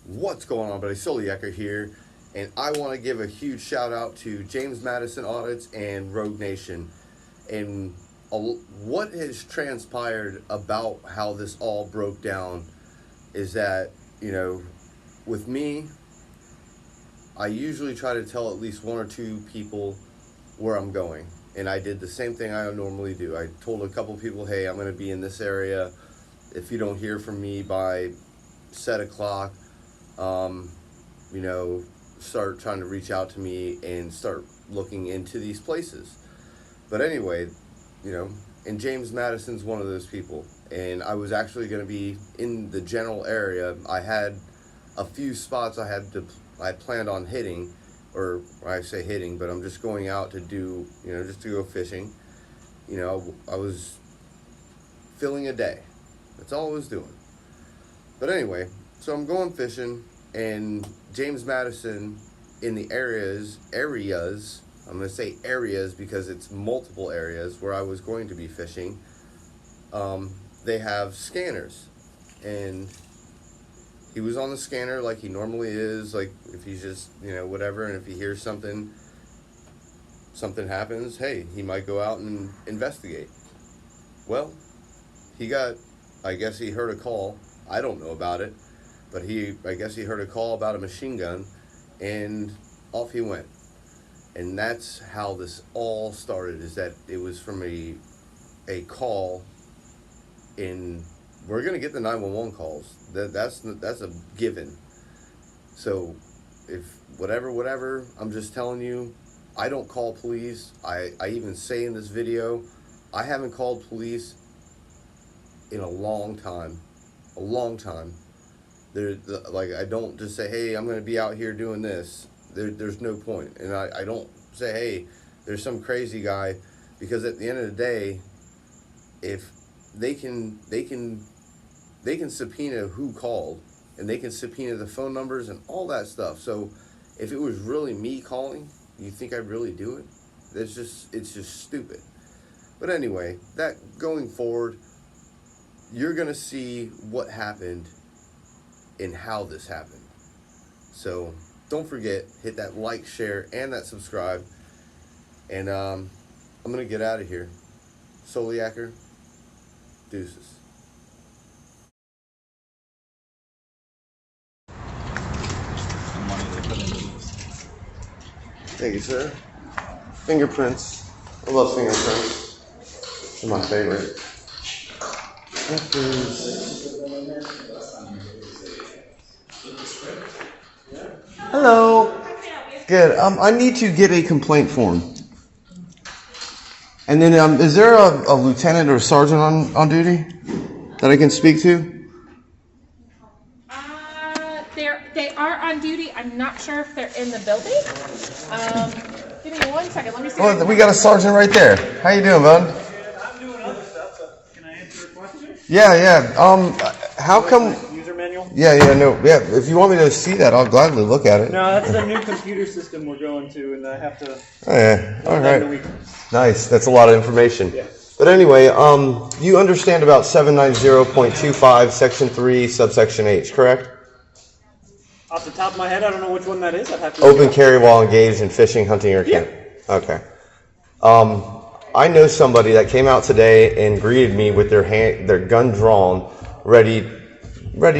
What's going on, buddy? Soliaker here, and I want to give a huge shout out to James Madison Audits and Rogue Nation. And what has transpired about how this all broke down is that, with me, I usually try to tell at least one or two people where I'm going. And I did the same thing I normally do. I told a couple people, hey, I'm going to be in this area. If you don't hear from me by set o'clock, start trying to reach out to me and start looking into these places. But anyway, and James Madison's one of those people. And I was actually going to be in the general area. I had a few spots I planned on hitting, or I say hitting, but I'm just going out to do, just to go fishing. I was filling a day. That's all I was doing. But anyway, so I'm going fishing, and James Madison in the areas, I'm going to say areas because it's multiple areas where I was going to be fishing, they have scanners. And he was on the scanner like he normally is, like if he's just, whatever, and if he hears something happens, hey, he might go out and investigate. Well, I guess he heard a call. I don't know about it, but I guess he heard a call about a machine gun, and off he went. And that's how this all started, is that it was from a call in... We're going to get the 911 calls. That's a given. So, if whatever, I'm just telling you, I don't call police. I even say in this video, I haven't called police in a long time. I don't just say, hey, I'm going to be out here doing this. There's no point. And I don't say, hey, there's some crazy guy, because at the end of the day, if they can subpoena who called, and they can subpoena the phone numbers and all that stuff. So if it was really me calling, you think I'd really do it? It's just stupid. But anyway, that going forward, you're going to see what happened and how this happened. So don't forget, hit that like, share, and that subscribe. And I'm going to get out of here. Soliaker, deuces. Thank you, sir. Fingerprints. I love fingerprints. They're my favorite. Hello. Good. I need to get a complaint form. And then, is there a lieutenant or a sergeant on duty that I can speak to? They are on duty. I'm not sure if they're in the building. Give me 1 second. Let me see. Oh, we got a sergeant right there. How you doing, bud? I'm doing other stuff, so can I answer a question? Yeah. How come? User manual? Yeah. If you want me to see that, I'll gladly look at it. No, that's the new computer system we're going to, and I have to. Oh, yeah. All right. Nice. That's a lot of information. Yeah. But anyway, you understand about 790.25, Section 3, Subsection H, correct? Off the top of my head, I don't know which one that is. I'd have to. Open carry while engaged in fishing, hunting, or camping. Yeah. Okay. I know somebody that came out today and greeted me with their gun drawn, ready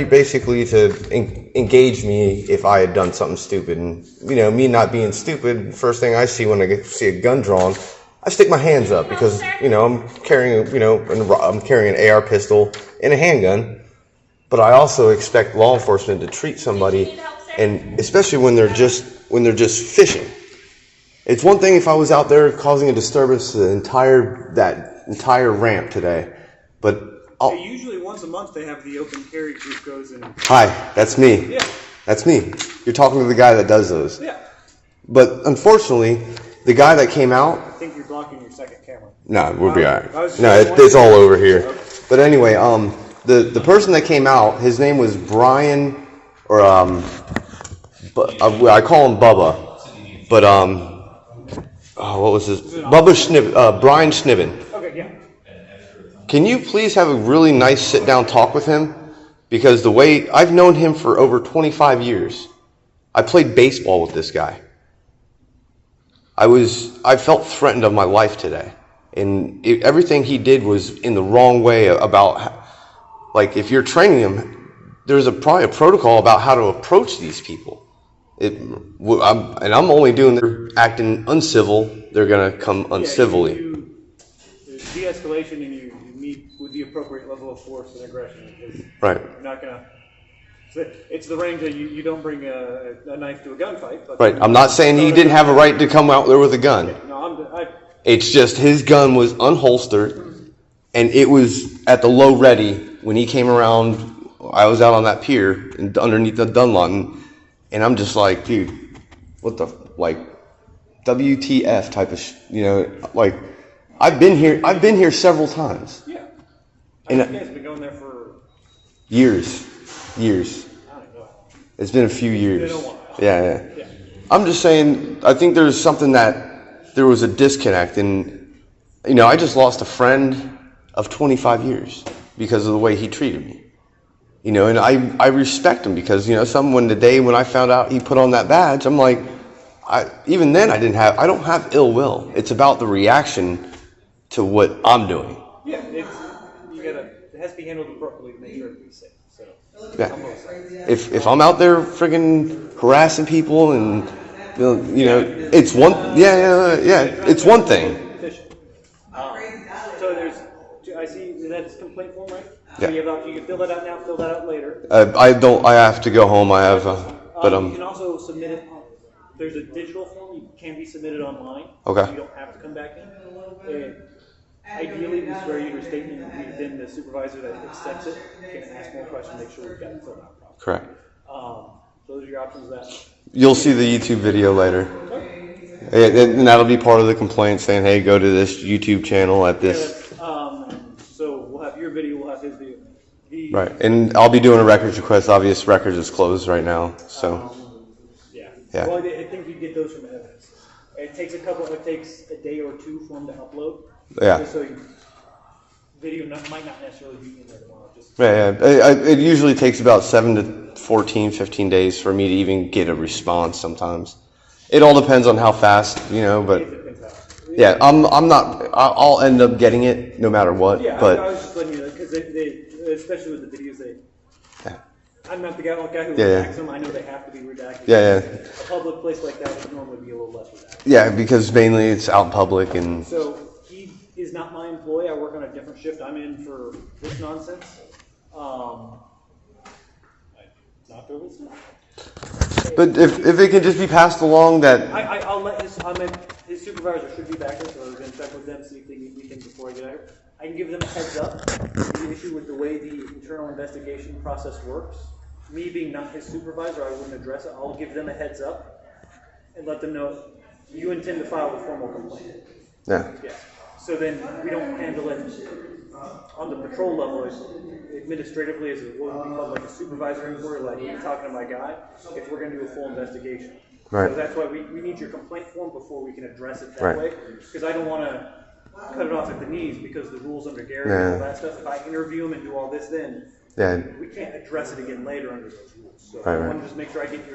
basically to engage me if I had done something stupid. And me not being stupid, first thing I see when I see a gun drawn, I stick my hands up because I'm carrying an AR pistol and a handgun. But I also expect law enforcement to treat somebody, and especially when they're just fishing. It's one thing if I was out there causing a disturbance to that entire ramp today, but usually once a month they have the open carry group goes in. Hi, that's me. Yeah, that's me. You're talking to the guy that does those. Yeah. But unfortunately, the guy that came out. I think you're blocking your second camera. No, we'll be alright. No, it's all over here. Okay. But anyway, The person that came out, his name was Brian, or I call him Bubba, but what was his? Brian Sniven. Okay, yeah. Can you please have a really nice sit-down talk with him? because the way I've known him for over 25 years. I played baseball with this guy. I felt threatened of my life today. And everything he did was in the wrong way about, like, if you're training him, there's probably a protocol about how to approach these people. I'm only doing, they're acting uncivil, they're going to come uncivilly. There's de-escalation and you meet with the appropriate level of force and aggression. Right. You're not going to, it's the range that you don't bring a knife to a gunfight. But right. I'm not saying he didn't have a right to come out there with a gun. Yeah, no, it's just his gun was unholstered, and it was at the low ready when he came around. I was out on that pier and underneath the Dunlawton, and I'm just like, dude, what the, like, WTF type of, like, I've been here several times. Yeah. And you guys have been going there for years. I don't know. It's been a few years. It's been a while. Yeah. I'm just saying, I think there's something that there was a disconnect, and I just lost a friend of 25 years because of the way he treated me. And I respect him because, the day when I found out he put on that badge, I'm like, even then I don't have ill will. It's about the reaction to what I'm doing. Yeah, it has to be handled appropriately to make sure everybody's safe. So, yeah. If I'm out there friggin' harassing people and, it's one, it's one thing. So I see that's complaint form, right? Yeah. So you can fill that out now, fill that out later. I have to go home. I have, you can also submit it. There's a digital form. You can be submitted online. Okay. You don't have to come back in. Ideally, we swear you to a statement, and then the supervisor that accepts it can ask more questions, make sure we've got it filled out properly. Correct. Those are your options. You'll see the YouTube video later. And that'll be part of the complaint saying, hey, go to this YouTube channel at this. So we'll have your video, we'll have his video. Right. And I'll be doing a records request. Obvious records is closed right now. So. Yeah. Yeah. Well, I think you get those from evidence. It takes a day or two for them to upload. Yeah. So video might not necessarily be in there tomorrow. It usually takes about 7 to 14, 15 days for me to even get a response sometimes. It all depends on how fast, but yeah, I'll end up getting it no matter what. Yeah, but I was just letting you know, because they, especially with the videos, yeah. I'm not the guy who redacts them. I know they have to be redacted. Yeah. A public place like that would normally be a little less redacted. Yeah, because mainly it's out in public and. So he is not my employee. I work on a different shift. I'm in for this nonsense. Not for this. But if it can just be passed along that. I'll let his supervisor should be back there, so I'm going to check with them, see if they need anything before I get out here. I can give them a heads up. The issue with the way the internal investigation process works, me being not his supervisor, I wouldn't address it. I'll give them a heads up and let them know you intend to file a formal complaint. Yeah. So then we don't handle it on the patrol level. Administratively, as what would be called like a supervisor inquiry, like you're talking to my guy, if we're going to do a full investigation. Right. So that's why we need your complaint form before we can address it that way. Because I don't want to cut it off at the knees because the rules under Gary and all that stuff. If I interview him and do all this, then we can't address it again later under those rules. So I want to just make sure I get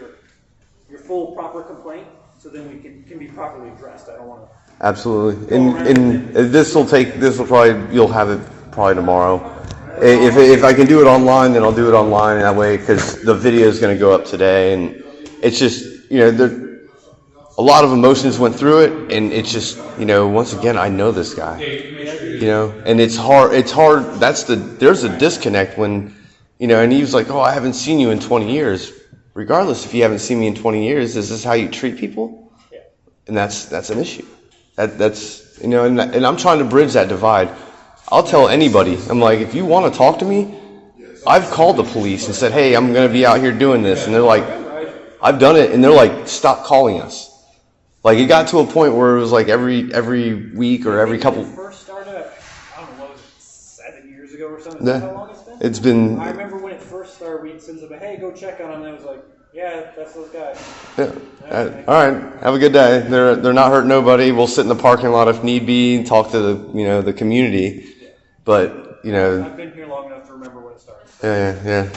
your full proper complaint, so then we can be properly addressed. I don't want to. Absolutely, and you'll have it probably tomorrow. If I can do it online, then I'll do it online that way because the video is going to go up today, and it's just a lot of emotions went through it, and it's just once again I know this guy, and it's hard. It's hard. There's a disconnect when and he was like, oh, I haven't seen you in 20 years. Regardless, if you haven't seen me in 20 years, is this how you treat people? Yeah. And that's an issue. That's and I'm trying to bridge that divide. I'll tell anybody. I'm like, if you want to talk to me, I've called the police and said, hey, I'm going to be out here doing this, and they're like, I've done it, and they're like, stop calling us. Like it got to a point where it was like every week or every couple. When it first started, I don't know, what was it, 7 years ago or something? Yeah. Is that how long it's been? It's been. I remember when it first started, we'd send somebody, hey, go check on them, and I was like, yeah, that's those guys. Yeah. All right. Have a good day. They're not hurting nobody. We'll sit in the parking lot if need be and talk to the the community. But I've been here long enough to remember when it started. So. Yeah.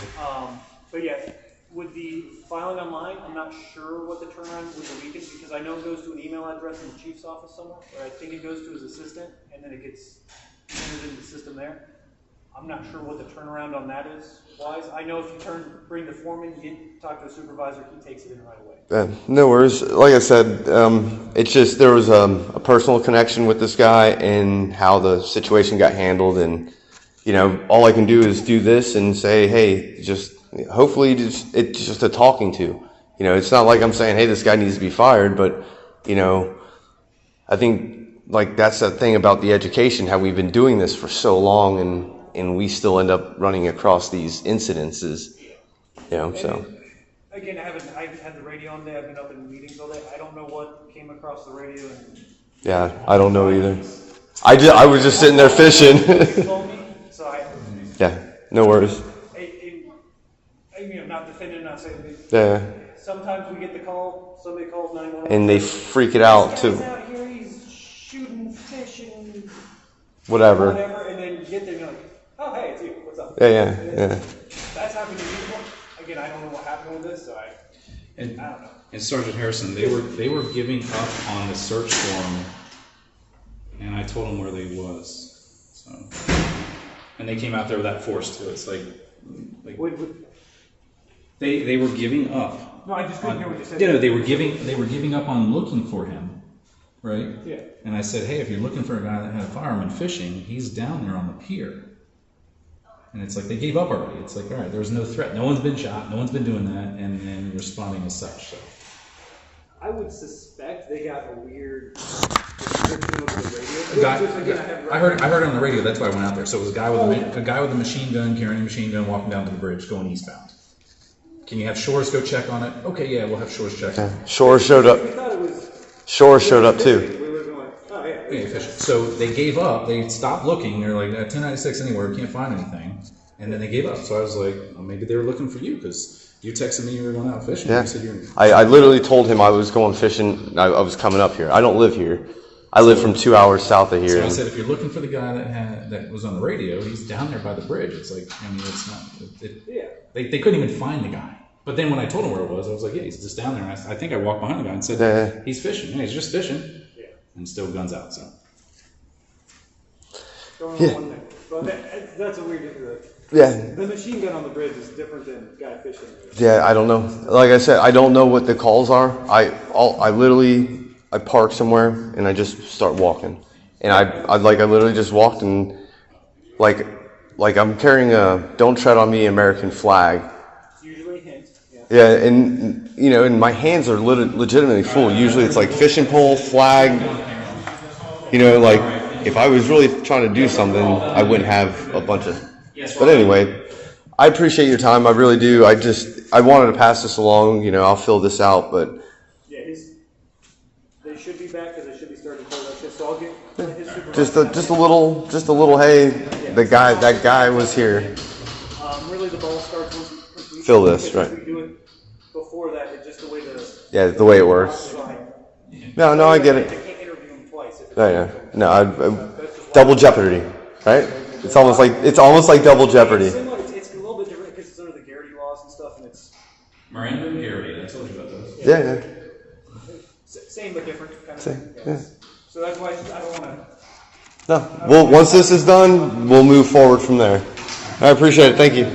But yeah, with the filing online, I'm not sure what the turnaround with the weekend, because I know it goes to an email address in the chief's office somewhere, or I think it goes to his assistant, and then it gets entered into the system there. I'm not sure what the turnaround on that is wise. I know if you bring the form in, you talk to a supervisor, he takes it in right away. No worries. Like I said, it's just there was a personal connection with this guy and how the situation got handled, and all I can do is do this and say, hey, hopefully it's just a talking to. It's not like I'm saying, hey, this guy needs to be fired, but I think like that's the thing about the education, how we've been doing this for so long, and we still end up running across these incidences. So. Again, I haven't had the radio on today. I've been up in meetings all day. I don't know what came across the radio. Yeah, I don't know either. I was just sitting there fishing. Yeah, no worries. Not defending, not saying. Yeah. Sometimes we get the call. Somebody calls 911. And they freak it out too. He's out here. He's shooting, fishing, whatever. And then you get there and you're like, oh, hey, it's you. What's up? Yeah. That's happened to me before. Again, I don't know what happened with this, so I don't know. And Sergeant Harrison, they were giving up on the search warrant, and I told them where they was. So, and they came out there with that force too. It's like they were giving up. No, I just couldn't hear what you said. They were giving up on looking for him, right? Yeah. And I said, hey, if you're looking for a guy that had a firearm and fishing, he's down there on the pier. And it's like they gave up already. It's like, all right, there was no threat. No one's been shot. No one's been doing that, and responding as such. So I would suspect they got a weird description over the radio. I heard it on the radio. That's why I went out there. So it was a guy with a machine gun, carrying a machine gun, walking down to the bridge, going eastbound. Can you have Shores go check on it? Okay, yeah, we'll have Shores check. Yeah. Shores showed up. Shores showed up too. Yeah, so they gave up. They stopped looking. They're like, 1096 anywhere. We can't find anything. And then they gave up. So I was like, well, maybe they were looking for you because you texted me you were going out fishing. Yeah. You said you're... I literally told him I was going fishing. I was coming up here. I don't live here. I live from 2 hours south of here. So I said, if you're looking for the guy that was on the radio, he's down there by the bridge. It's like, it's not. They couldn't even find the guy. But then when I told him where it was, I was like, yeah, he's just down there. And I think I walked behind the guy and said, he's fishing. Yeah, he's just fishing. And still guns out, so. Don't know one thing. But that's a weird thing. Yeah. The machine gun on the bridge is different than guy fishing. Yeah, I don't know. Like I said, I don't know what the calls are. I literally park somewhere and I just start walking. And I literally just walked and like I'm carrying a "Don't Tread on Me" American flag. It's usually a hint. Yeah, and and my hands are legitimately full. Usually it's like fishing pole, flag. Like if I was really trying to do something, I wouldn't have a bunch of. But anyway, I appreciate your time. I really do. I wanted to pass this along. I'll fill this out, but. Yeah, they should be back because they should be starting to pull that shit. So I'll get his supervisor. Just a little. Hey, that guy was here. Really, the ball starts once we complete. Fill this, right? We do it before that. It's just the way the way it works. No, I get it. I can't interview him twice. No, double jeopardy, right? It's almost like double jeopardy. It's a little bit different because it's under the Garrity laws and stuff, and it's Miranda and Garrity. I told you about those. Yeah. Same but different. Kind of Same. thing. Yeah. So that's why I don't want to. No. Well, once this is done, we'll move forward from there. I appreciate it. Thank you.